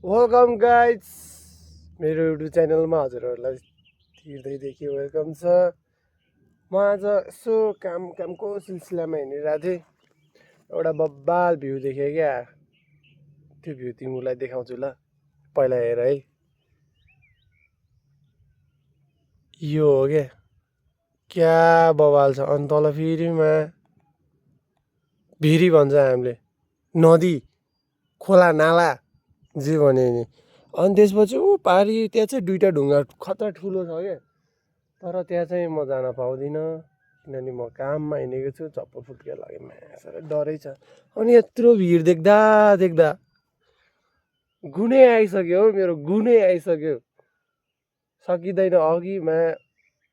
Welcome guys मेरो YouTube च्यानलमा हजुरहरूलाई हृदयदेखि वेलकम छ। म आज यसो कामको सिलसिलामा हिँडिरहेको थिएँ। एउटा बब्बाल भ्यू देखेँ क्या। त्यो भ्यू तिमीलाई देखाउँछु ल। पहिला हेर है, यो हो क्या बवाल छ। अनि तल फेरिमा भेरी भन्छ हामीले, नदी खोला नाला जे भने नि। अनि त्यसपछि पारि त्यहाँ चाहिँ दुईवटा ढुङ्गा खतरा ठुलो छ क्या। तर त्यहाँ चाहिँ म जान पाउँदिनँ, किनभने म काममा हिँडेको छु। चप्पल फुत्केर लाग्यो, साह्रै डरै छ। अनि यत्रो भिड देख्दा देख्दा गुनै आइसक्यो हौ, मेरो गुनै आइसक्यो। सकिँदैन अघिमा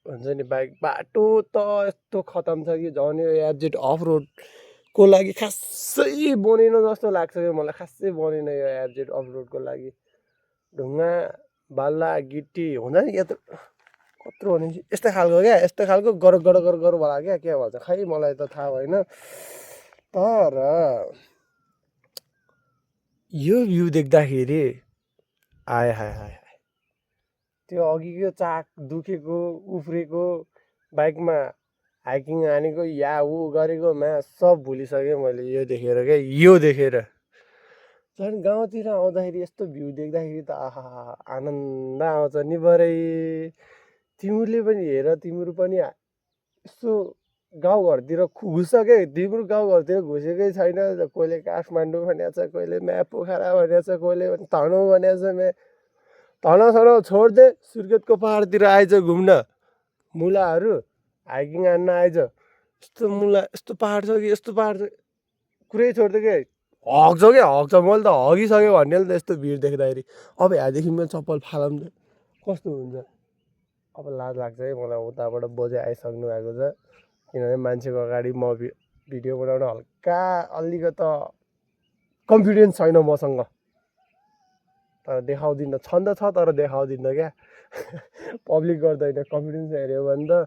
हुन्छ नि बाइक। बाटो त यस्तो खतम छ कि झन् यो एफजेड अफ रोडको लागि खासै बनेन जस्तो लाग्छ क्या मलाई। खासै बनेन यो एफजेड अफ रोडको लागि। ढुङ्गा बाल्ला गिटी हुन्छ नि यत्रो कत्रो भने यस्तो खालको क्या। यस्तो खालको गर गर गर गर होला क्या भन्छ खै, मलाई त थाहा भएन। तर यो भ्यू देख्दाखेरि आए हाय हाय, त्यो अघिको चाक दुखेको उफ्रेको बाइकमा हाइकिङ हानेको या ऊ गरेकोमा सब भुलिसकेँ मैले यो देखेर क्या। यो देखेर झन् गाउँतिर आउँदाखेरि यस्तो भ्यू देख्दाखेरि त आहा आनन्द आउँछ नि बरै। तिमीले पनि हेर, तिम्रो पनि यसो गाउँघरतिर घुस क्या। तिम्रो गाउँघरतिर घुसेकै छैन। कोहीले काठमाडौँ भनेको छ, कोहीले म्याप पोखरा भनेको छ, कोहीले तनहुँ भनेको छ। तनहुँ सनहुँ छोडिदे, सुर्खेतको पाहाडतिर आइज घुम्न। मुलाहरू हाइकिङ हान्न आइज। यस्तो मुला यस्तो पाहाड छ कि यस्तो पाहाड छ, कुरै छोडिदियो क्या। हग्छ क्या, हग्छ। मैले त हगिसकेँ भन्ने नि त यस्तो भिड देख्दाखेरि। अब यहाँदेखि मैले चप्पल फालौँ त कस्तो हुन्छ। अब लाज लाग्छ है मलाई। उताबाट बोजै आइसक्नु भएको छ, किनभने मान्छेको अगाडि म भिडियो बनाउन हल्का अलिकति कन्फिडेन्स छैन मसँग। तर देखाउँदिनँ, छन् त छ तर देखाउँदिनँ क्या। पब्लिक गर्दैन। कन्फिडेन्स हेऱ्यो भने त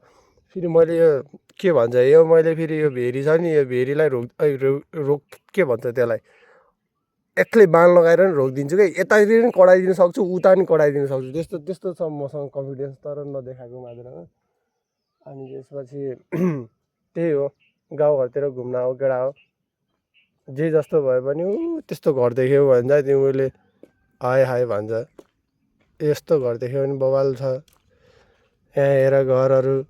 फेरि मैले यो के भन्छ, यो मैले फेरि यो भेरी छ नि, यो भेरीलाई रोक के भन्छ त्यसलाई, एक्लै बाँध लगाएर नि रोकिदिन्छु क्या। यतातिर नि कडाइदिनु सक्छु, उता नि कडाइदिनु सक्छु। त्यस्तो त्यस्तो छ मसँग कन्फिडेन्स, तर नदेखाएको मात्रमा। अनि त्यसपछि त्यही हो, गाउँघरतिर घुम्न आऊ केटा हो। जे जस्तो भए पनि त्यस्तो घर देख्यौ भने चाहिँ तिमीले हाय हाय भन्छ। यस्तो घर देख्यो भने बवाल छ। यहाँ हेर घरहरू।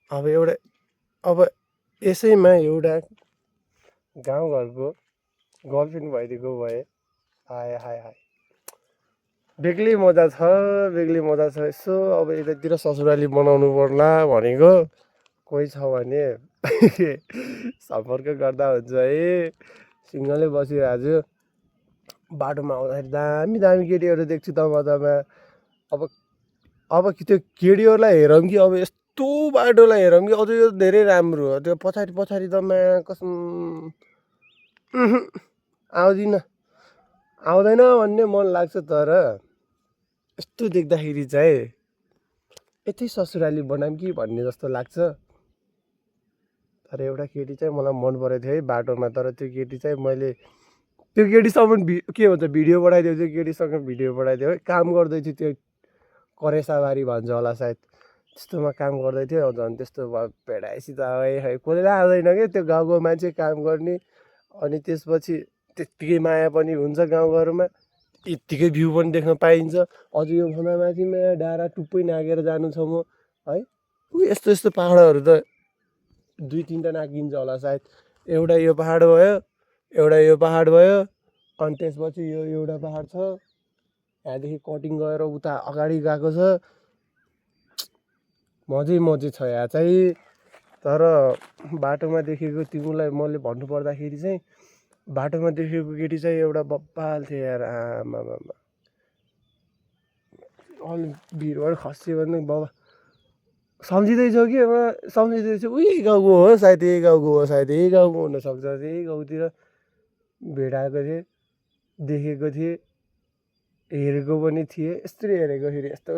अब यसैमा एउटा गाउँघरको गर्लफ्रेन्ड भइदिएको भए हाय हाय हाय, बेग्लै मजा छ, बेग्लै मजा छ। यसो अब यतातिर ससुराली बनाउनु पर्ला भनेको, कोही छ भने सम्पर्क गर्दा हुन्छ है। सिङ्गलै बसिरहेको छु। बाटोमा आउँदाखेरि दामी दामी केटीहरू देख्छु तमा। अब कि त्यो केटीहरूलाई हेरौँ कि अब यस्तो बाटोलाई हेरौँ कि अझ यो धेरै राम्रो हो। त्यो पछाडि पछाडि त कसम आउँदैन भन्ने मन लाग्छ। तर यस्तो देख्दाखेरि चाहिँ यतै ससुराली बनाऊँ कि भन्ने जस्तो लाग्छ। तर एउटा केटी चाहिँ मलाई मन परेको थियो है बाटोमा। तर त्यो केटी चाहिँ मैले त्यो केटीसँग के भन्छ भिडियो बनाइदियो। त्यो केटीसँग भिडियो बनाइदियो है। काम गर्दैछु त्यो करेसाबारी भन्छ होला सायद, त्यस्तोमा काम गर्दै थियो। झन् त्यस्तो भेडाएपछि त है कसैलाई आउँदैन क्या त्यो गाउँको मान्छे काम गर्ने। अनि त्यसपछि त्यत्तिकै माया पनि हुन्छ गाउँघरमा, यत्तिकै भ्यू पनि देख्न पाइन्छ। अझ यो भन्दा माथिमा डाँडा टुप्पै नागेर जानु छ म है। यस्तो यस्तो पाहाडहरू त दुई तिनवटा नागिन्छ होला सायद। एउटा यो पाहाड भयो, एउटा यो पाहाड भयो, अनि त्यसपछि यो एउटा पाहाड छ। यहाँदेखि कटिङ गएर उता अगाडि गएको छ। मजै छ यहाँ चाहिँ। तर बाटोमा देखेको तिमीलाई मैले भन्नुपर्दाखेरि चाहिँ, बाटोमा देखेको केटी चाहिँ एउटा बब्बाल थियो यार। आमामा अलिक भिडबाट खस्यो भने बाबा सम्झिँदैछौ कि अब सम्झिँदैछु। यही गाउँको हो सायद, यही गाउँको हो सायद, यही गाउँको हुनसक्छ। यही गाउँतिर भेटाएको थिएँ, देखेको थिएँ, हेरेको पनि थिएँ। यस्तरी हेरेको फेरि यस्तो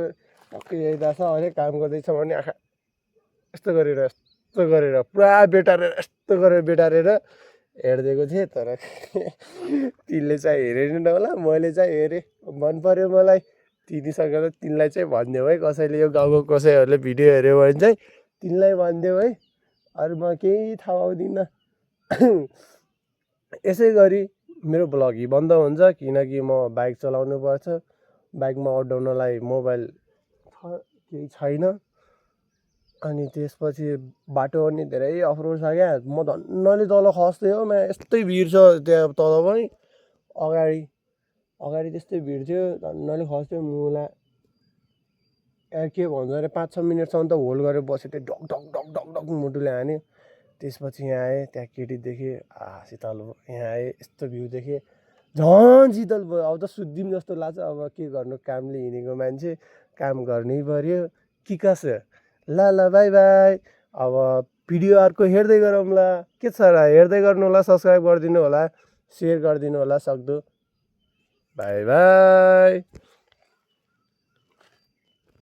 टक्कै हेर्दा छ अरे काम गर्दैछ भने आँखा यस्तो गरेर पुरा बेटारेर यस्तो गरेर बेटारेर हेरिदिएको थिएँ तर तिमीले चाहिँ हेरेन होला मैले चाहिँ हेरेँ मन पर्यो मलाई तिमीसँग त तिमीलाई चाहिँ भनिदेऊ है कसैले यो गाउँको कसैहरूले भिडियो हेऱ्यो भने चाहिँ तिमीलाई भनिदेऊ है अरू म केही थाहा पाउँदिनँ यसै गरी मेरो भ्लग बन्द हुन्छ किनकि म बाइक चलाउनु पर्छ बाइकमा अड्डाउनलाई मोबाइल केही छैन अनि त्यसपछि बाटो पनि धेरै अप्रोड छ क्या म धन्नले तल खस्थेँ हो यस्तै भिड छ त्यहाँ तल पनि अगाडि त्यस्तै भिड थियो धन्नले खस्थ्यो मुला के भन्छ अरे 5-6 मिनटसम्म त होल्ड गरेर बसेको थिएँ ढक ढक ढक ढक ढक मुटुले हान्यो त्यसपछि यहाँ आएँ त्यहाँ केटी देखेँ शीतल यहाँ आएँ यस्तो भ्यू देखेँ झन् शीतल भयो अब त सुत्दिउँ जस्तो लाग्छ अब के गर्नु कामले हिँडेको मान्छे काम गर्नै पर्यो के कसो ल ल बाई बाई अब भिडियो अर्को हेर्दै गरौँला के छ र हेर्दै गर्नु होला सब्सक्राइब गरिदिनु होला सेयर गरिदिनु होला सक्दो बाई बाई